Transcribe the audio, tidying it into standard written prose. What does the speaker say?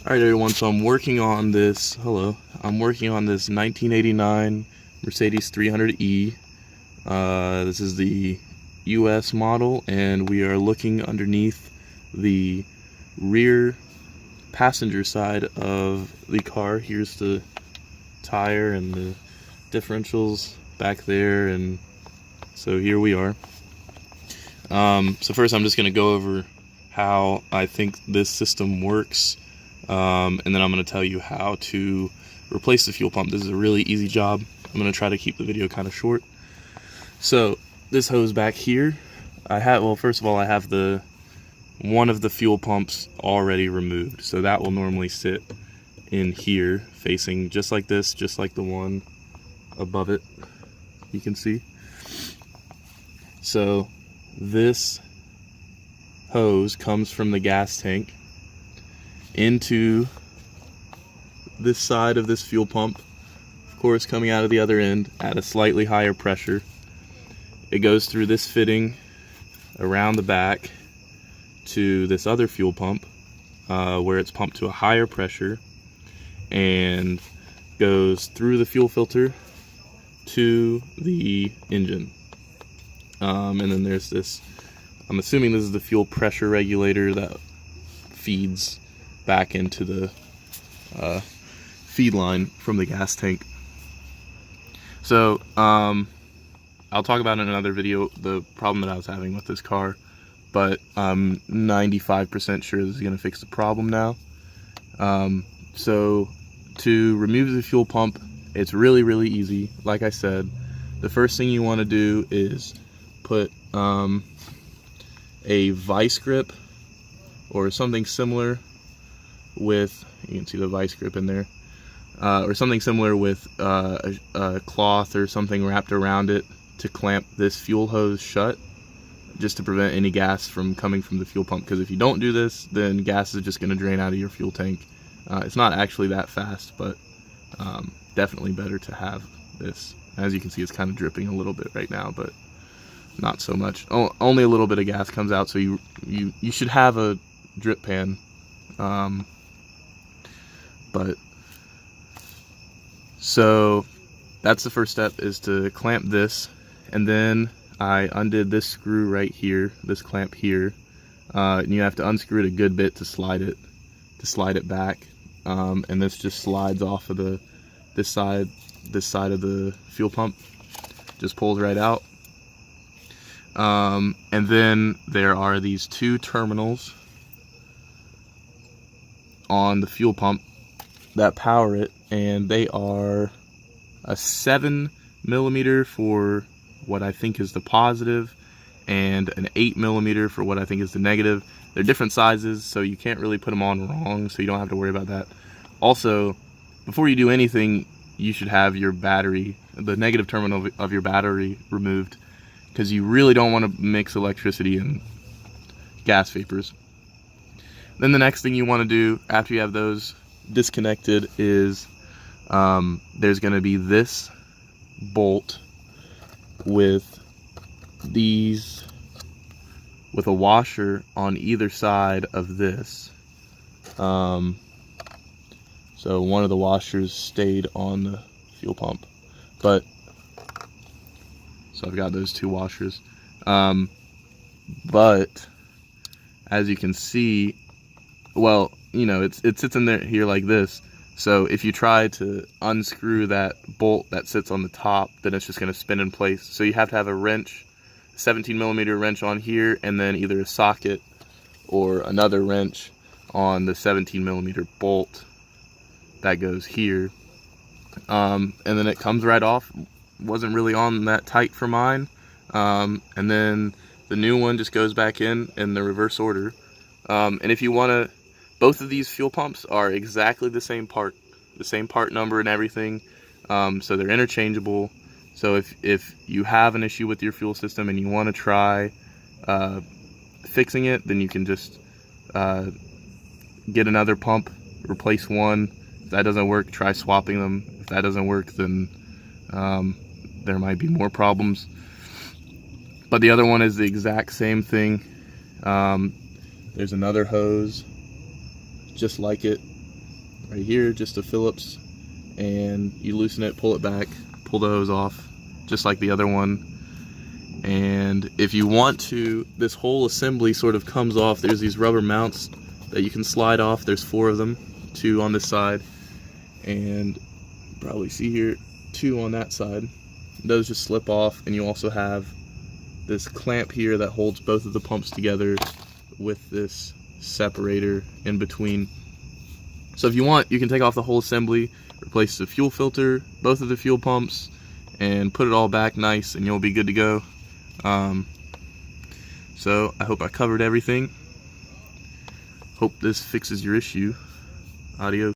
Alright everyone, so I'm working on this 1989 Mercedes 300E. This is the US model, and we are looking underneath the rear passenger side of the car. Here's the tire and the differentials back there, and so here we are. So first I'm just going to go over how I think this system works. And then I'm going to tell you how to replace the fuel pump. This is a really easy job. I'm going to try to keep the video kind of short. So this hose back here, first of all, I have one of the fuel pumps already removed. So that will normally sit in here facing just like this, just like the one above it, you can see. So this hose comes from the gas tank into this side of this fuel pump, of course coming out of the other end at a slightly higher pressure. It goes through this fitting around the back to this other fuel pump where it's pumped to a higher pressure and goes through the fuel filter to the engine. And then there's this, I'm assuming this is the fuel pressure regulator that feeds back into the feed line from the gas tank. So I'll talk about in another video the problem that I was having with this car, but I'm 95% sure this is going to fix the problem now. So to remove the fuel pump, it's really easy. Like I said, the first thing you want to do is put a vice grip or something similar with, you can see the vice grip in there, or something similar with a cloth or something wrapped around it to clamp this fuel hose shut, just to prevent any gas from coming from the fuel pump. Because if you don't do this, then gas is just going to drain out of your fuel tank. It's not actually that fast, but definitely better to have this. As you can see, it's kind of dripping a little bit right now, but not so much. Only a little bit of gas comes out, so you should have a drip pan. So that's the first step, is to clamp this, and then I undid this screw right here, this clamp here, and you have to unscrew it a good bit to slide it back, and this just slides off of this side of the fuel pump, just pulls right out. And then there are these two terminals on the fuel pump that power it, and they are a 7mm for what I think is the positive and an 8mm for what I think is the negative. They're different sizes, so you can't really put them on wrong, so you don't have to worry about that. Also, before you do anything, you should have your battery, the negative terminal of your battery, removed, because you really don't want to mix electricity and gas vapors. Then the next thing you want to do after you have those disconnected is there's going to be this bolt with a washer on either side of this. So one of the washers stayed on the fuel pump, so I've got those two washers. But as you can see, well, you know, it sits in there here like this. So if you try to unscrew that bolt that sits on the top, then it's just going to spin in place. So you have to have a wrench, 17mm wrench on here, and then either a socket or another wrench on the 17mm bolt that goes here. And then it comes right off. Wasn't really on that tight for mine. And then the new one just goes back in the reverse order. And if you want to, both of these fuel pumps are exactly the same part number and everything. So they're interchangeable. So if you have an issue with your fuel system and you want to try fixing it, then you can just get another pump, replace one. If that doesn't work, try swapping them. If that doesn't work, then there might be more problems. But the other one is the exact same thing. There's another hose just like it right here, just a Phillips, and you loosen it, pull it back, pull the hose off, just like the other one. And if you want to, this whole assembly sort of comes off. There's these rubber mounts that you can slide off. There's 4 of them, 2 on this side, and probably see here 2 on that side. Those just slip off, and you also have this clamp here that holds both of the pumps together with this separator in between. So if you want, you can take off the whole assembly, replace the fuel filter, both of the fuel pumps, and put it all back nice, and you'll be good to go. So I hope I covered everything. Hope this fixes your issue. Adios.